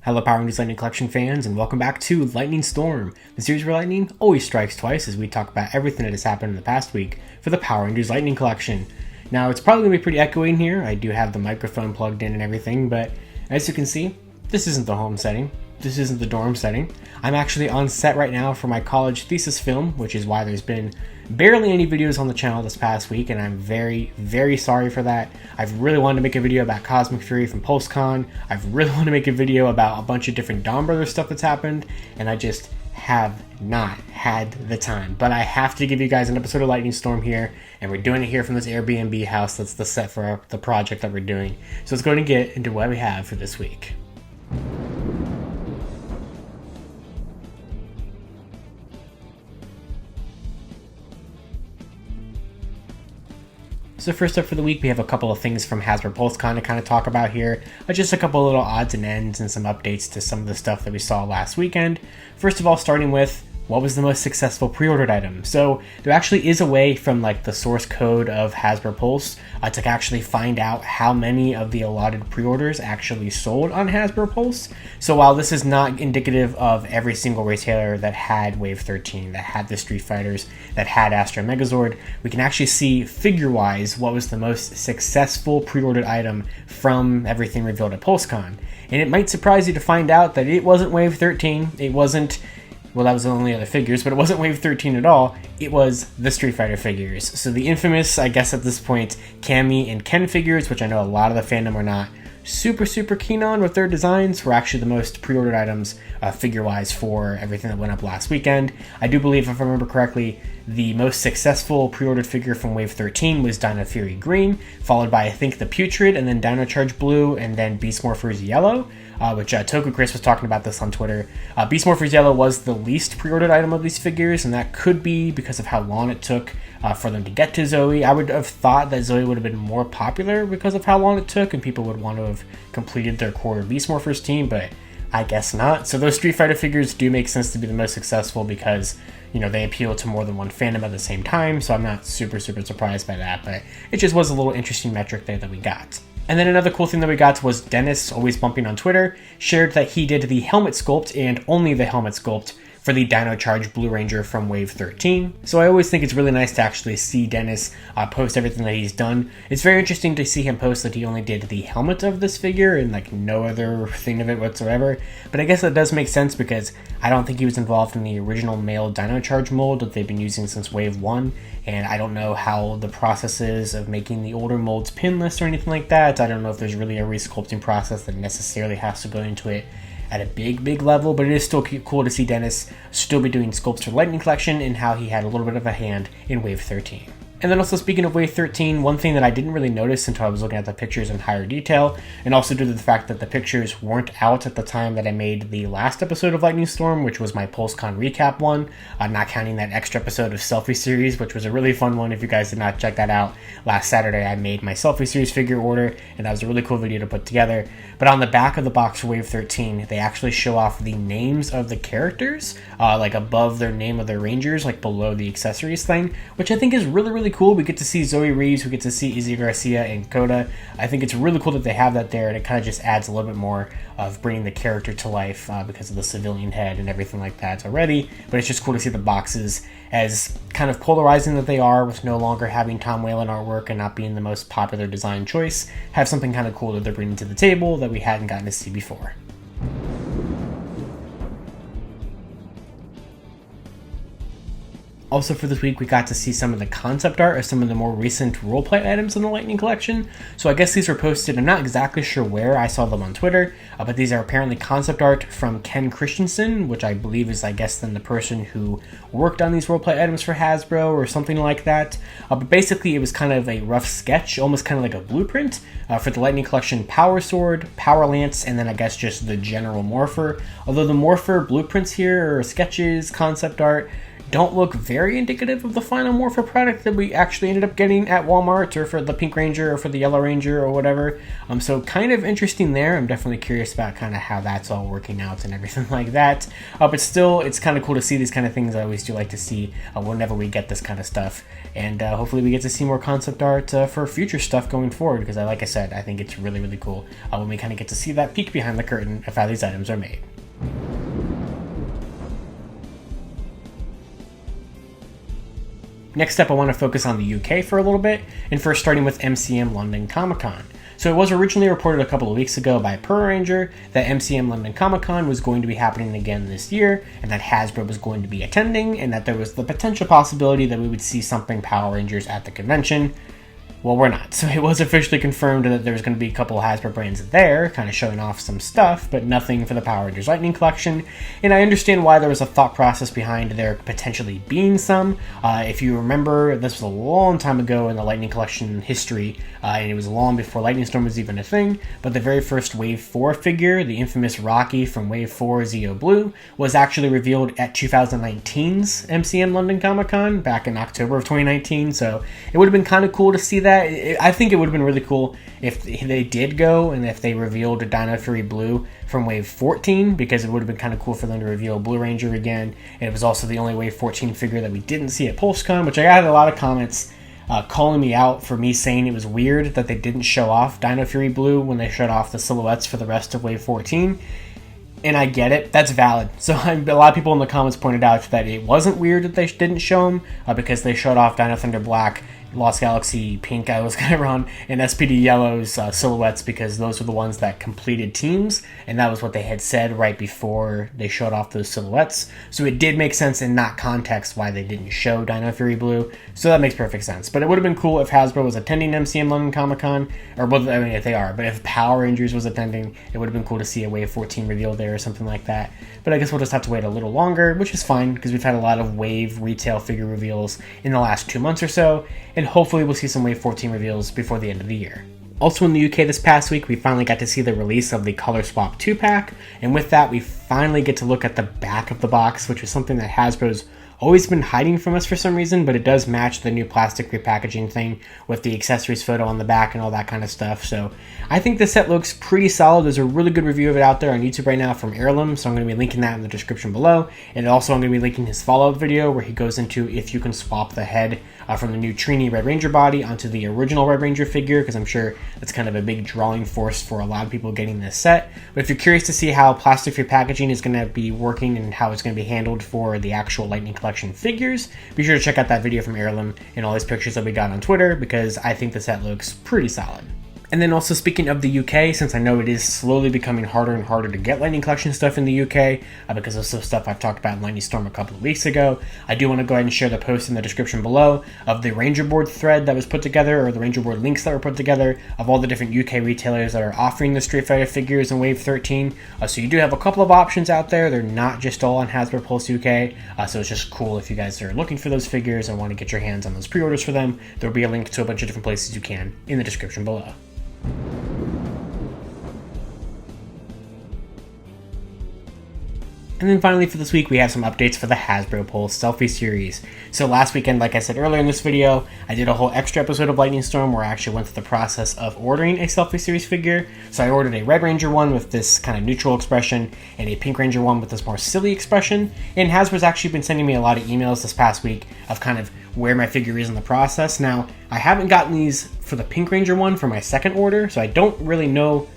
Hello Power Rangers Lightning Collection fans, and welcome back to Lightning Storm, the series where lightning always strikes twice as we talk about everything that has happened in the past week for the Power Rangers Lightning Collection. Now, it's probably going to be pretty echoey in here. I do have the microphone plugged in and everything, but as you can see, this isn't the home setting. This isn't the dorm setting. I'm actually on set right now for my college thesis film, which is why there's been barely any videos on the channel this past week, and I'm very, very sorry for that. I've really wanted to make a video about Cosmic Fury from PulseCon. I've really wanted to make a video about a bunch of different Dawn Brothers stuff that's happened, and I just have not had the time. But I have to give you guys an episode of Lightning Storm here, and we're doing it here from this Airbnb house that's the set for the project that we're doing. So let's go ahead and get into what we have for this week. So first up for the week, we have a couple of things from Hasbro PulseCon to kind of talk about here. Just a couple of little odds and ends and some updates to some of the stuff that we saw last weekend. First of all, starting with what was the most successful pre-ordered item. So there actually is a way from like the source code of Hasbro Pulse to actually find out how many of the allotted pre-orders actually sold on Hasbro Pulse. So while this is not indicative of every single retailer that had Wave 13, that had the Street Fighters, that had Astro Megazord, we can actually see figure-wise what was the most successful pre-ordered item from everything revealed at PulseCon. And it might surprise you to find out that it wasn't Wave 13, it wasn't, well, that was the only other figures, but it wasn't Wave 13 at all. It was the Street Fighter figures. So the infamous, I guess at this point, Cammy and Ken figures, which I know a lot of the fandom are not super keen on with their designs, were actually the most pre-ordered items figure-wise for everything that went up last weekend. I do believe, if I remember correctly, the most successful pre-ordered figure from Wave 13 was Dino Fury Green, followed by, I think, the Putrid, and then Dino Charge Blue, and then Beast Morphers Yellow, which Toku Chris was talking about this on Twitter. Beast Morphers Yellow was the least pre-ordered item of these figures, and that could be because of how long it took for them to get to Zoe. I would have thought that Zoe would have been more popular because of how long it took, and people would want to have completed their core Beast Morphers team, but I guess not. So those Street Fighter figures do make sense to be the most successful because, you know, they appeal to more than one fandom at the same time, so I'm not super surprised by that, but it just was a little interesting metric there that we got. And then another cool thing that we got was Dennis, always bumping on Twitter, shared that he did the helmet sculpt and only the helmet sculpt for the Dino Charge Blue Ranger from Wave 13. So I always think it's really nice to actually see Dennis post everything that he's done. It's very interesting to see him post that he only did the helmet of this figure and like no other thing of it whatsoever. But I guess that does make sense because I don't think he was involved in the original male Dino Charge mold that they've been using since Wave 1. And I don't know how the process is of making the older molds pinless or anything like that. I don't know if there's really a resculpting process that necessarily has to go into it at a big level, but it is still cool to see Dennis still be doing sculpts for Lightning Collection and how he had a little bit of a hand in Wave 13. And then also speaking of Wave 13, one thing that I didn't really notice until I was looking at the pictures in higher detail, and also due to the fact that the pictures weren't out at the time that I made the last episode of Lightning Storm, which was my PulseCon recap one, not counting that extra episode of Selfie Series, which was a really fun one. If you guys did not check that out, last Saturday I made my Selfie Series figure order, and that was a really cool video to put together. But on the back of the box for Wave 13, they actually show off the names of the characters, like above their name of their Rangers, like below the accessories thing, which I think is really cool. We get to see Zoe Reeves, we get to see Izzy Garcia and Coda. I think it's really cool that they have that there, and it kind of just adds a little bit more of bringing the character to life because of the civilian head and everything like that already. But it's just cool to see the boxes, as kind of polarizing that they are, with no longer having Tom Whalen artwork and not being the most popular design choice, have something kind of cool that they're bringing to the table that we hadn't gotten to see before. Also for this week, we got to see some of the concept art of some of the more recent roleplay items in the Lightning Collection. So I guess these were posted, I'm not exactly sure where, I saw them on Twitter, but these are apparently concept art from Ken Christensen, which I believe is, I guess, then the person who worked on these roleplay items for Hasbro or something like that. But basically it was kind of a rough sketch, almost kind of like a blueprint for the Lightning Collection Power Sword, Power Lance, and then I guess just the general Morpher. Although the Morpher blueprints here, or sketches, concept art, don't look very indicative of the final Morpher product that we actually ended up getting at Walmart, or for the Pink Ranger or for the Yellow Ranger or whatever. So kind of interesting there. I'm definitely curious about kind of how that's all working out and everything like that. But still, it's kind of cool to see these kind of things. I always do like to see whenever we get this kind of stuff. And hopefully we get to see more concept art for future stuff going forward, because like I said, I think it's really, really cool when we kind of get to see that peek behind the curtain of how these items are made. Next up, I want to focus on the UK for a little bit, and first starting with MCM London Comic Con. So it was originally reported a couple of weeks ago by Power Ranger that MCM London Comic Con was going to be happening again this year, and that Hasbro was going to be attending, and that there was the potential possibility that we would see something Power Rangers at the convention. Well, we're not. So it was officially confirmed that there was going to be a couple of Hasbro brands there, kind of showing off some stuff, but nothing for the Power Rangers Lightning Collection. And I understand why there was a thought process behind there potentially being some. If you remember, this was a long time ago in the Lightning Collection history, and it was long before Lightning Storm was even a thing, but the very first Wave 4 figure, the infamous Rocky from Wave 4 Zeo Blue, was actually revealed at 2019's MCM London Comic Con back in October of 2019, so it would have been kind of cool to see that. I think it would have been really cool if they did go and if they revealed a Dino Fury Blue from Wave 14, because it would have been kind of cool for them to reveal Blue Ranger again. And it was also the only Wave 14 figure that we didn't see at PulseCon, which I got a lot of comments calling me out for me saying it was weird that they didn't show off Dino Fury Blue when they showed off the silhouettes for the rest of Wave 14. And I get it, that's valid. So a lot of people in the comments pointed out that it wasn't weird that they didn't show them because they showed off Dino Thunder Black, Lost Galaxy Pink, I was kind of wrong, and SPD Yellow's silhouettes, because those were the ones that completed teams, and that was what they had said right before they showed off those silhouettes. So it did make sense in that context why they didn't show Dino Fury Blue, so that makes perfect sense. But it would have been cool if Hasbro was attending MCM London Comic Con, or well, I mean, if they are, but if Power Rangers was attending, it would have been cool to see a Wave 14 reveal there or something like that. But I guess we'll just have to wait a little longer, which is fine, because we've had a lot of Wave retail figure reveals in the last 2 months or so, and hopefully we'll see some Wave 14 reveals before the end of the year. Also in the UK this past week, we finally got to see the release of the Color Swap 2-pack, and with that we finally get to look at the back of the box, which is something that Hasbro's always been hiding from us for some reason, but it does match the new plastic repackaging thing with the accessories photo on the back and all that kind of stuff. So I think this set looks pretty solid. There's a really good review of it out there on YouTube right now from Airlim, so I'm going to be linking that in the description below. And also I'm going to be linking his follow-up video where he goes into if you can swap the head from the new Trini Red Ranger body onto the original Red Ranger figure, because I'm sure that's kind of a big drawing force for a lot of people getting this set. But if you're curious to see how plastic repackaging is going to be working and how it's going to be handled for the actual Lightning Collection figures, be sure to check out that video from Airlim and all his pictures that we got on Twitter, because I think the set looks pretty solid. And then also speaking of the UK, since I know it is slowly becoming harder and harder to get Lightning Collection stuff in the UK, because of some stuff I've talked about in Lightning Storm a couple of weeks ago, I do want to go ahead and share the post in the description below of the Ranger Board thread that was put together, or the Ranger Board links that were put together, of all the different UK retailers that are offering the Street Fighter figures in Wave 13. So you do have a couple of options out there. They're not just all on Hasbro Pulse UK, so it's just cool if you guys are looking for those figures and want to get your hands on those pre-orders for them. There'll be a link to a bunch of different places you can in the description below. And then finally for this week, we have some updates for the Hasbro Pulse Selfie Series. So last weekend, like I said earlier in this video, I did a whole extra episode of Lightning Storm where I actually went through the process of ordering a Selfie Series figure. So I ordered a Red Ranger one with this kind of neutral expression and a Pink Ranger one with this more silly expression. And Hasbro's actually been sending me a lot of emails this past week of kind of where my figure is in the process. Now, I haven't gotten these for the Pink Ranger one for my second order, so I don't really know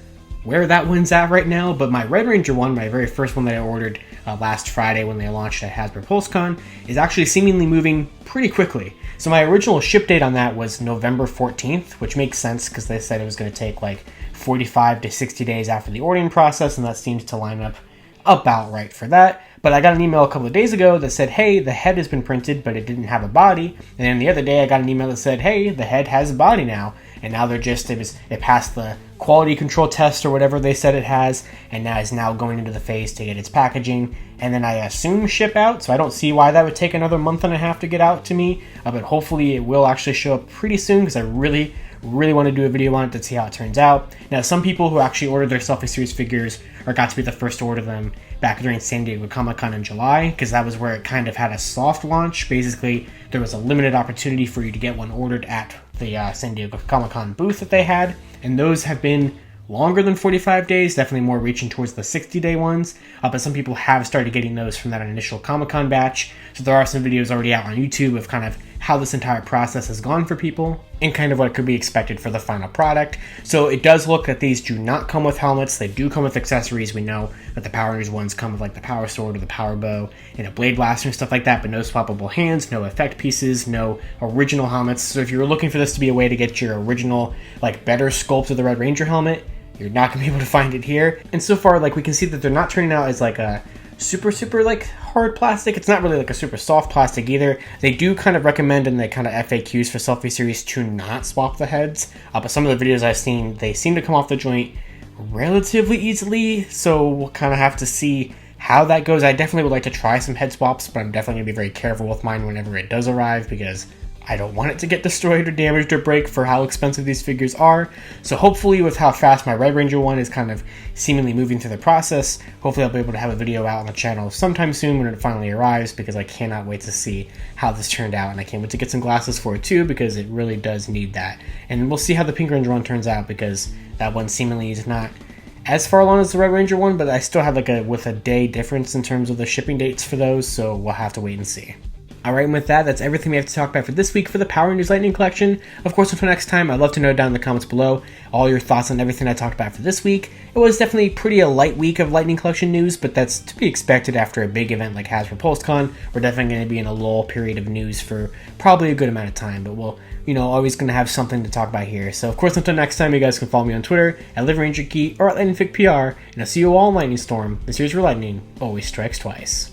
where that one's at right now, but my Red Ranger one, my very first one that I ordered last Friday when they launched at Hasbro PulseCon, is actually seemingly moving pretty quickly. So my original ship date on that was November 14th, which makes sense because they said it was going to take like 45 to 60 days after the ordering process, and that seems to line up about right for that. But I got an email a couple of days ago that said, hey, the head has been printed, but it didn't have a body. And then the other day I got an email that said, hey, the head has a body now. And now it passed the quality control test or whatever they said it has, and now is now going into the phase to get its packaging, and then I assume ship out. So I don't see why that would take another month and a half to get out to me, but hopefully it will actually show up pretty soon, because I really Really want to do a video on it to see how it turns out. Now, some people who actually ordered their Selfie Series figures or got to be the first to order them back during San Diego Comic-Con in July, because that was where it kind of had a soft launch. Basically, there was a limited opportunity for you to get one ordered at the San Diego Comic-Con booth that they had, and those have been longer than 45 days, definitely more reaching towards the 60-day ones, but some people have started getting those from that initial Comic-Con batch, so there are some videos already out on YouTube of kind of how this entire process has gone for people, and kind of what could be expected for the final product. So it does look that these do not come with helmets, they do come with accessories. We know that the Power Rangers ones come with like the Power Sword or the Power Bow and a Blade Blaster and stuff like that, but no swappable hands, no effect pieces, no original helmets. So if you're looking for this to be a way to get your original, like better sculpt of the Red Ranger helmet, you're not going to be able to find it here. And so far, like we can see that they're not turning out as like a super like hard plastic. It's not really like a super soft plastic either. They do kind of recommend in the kind of FAQs for Selfie Series to not swap the heads, but some of the videos I've seen, they seem to come off the joint relatively easily, so we'll kind of have to see how that goes. I definitely would like to try some head swaps, but I'm definitely going to be very careful with mine whenever it does arrive, because I don't want it to get destroyed or damaged or break for how expensive these figures are. So hopefully with how fast my Red Ranger one is kind of seemingly moving through the process, hopefully I'll be able to have a video out on the channel sometime soon when it finally arrives, because I cannot wait to see how this turned out, and I can't wait to get some glasses for it too, because it really does need that. And we'll see how the Pink Ranger one turns out, because that one seemingly is not as far along as the Red Ranger one, but I still have like a day difference in terms of the shipping dates for those, so we'll have to wait and see. Alright, and with that, that's everything we have to talk about for this week for the Power Rangers Lightning Collection. Of course, until next time, I'd love to know down in the comments below all your thoughts on everything I talked about for this week. It was definitely pretty a light week of Lightning Collection news, but that's to be expected after a big event like Hasbro PulseCon. We're definitely going to be in a lull period of news for probably a good amount of time, but we'll, always going to have something to talk about here. So, of course, until next time, you guys can follow me on Twitter at LiveRangerKey or at LightningFigPR, and I'll see you all in Lightning Storm. This here's where lightning always strikes twice.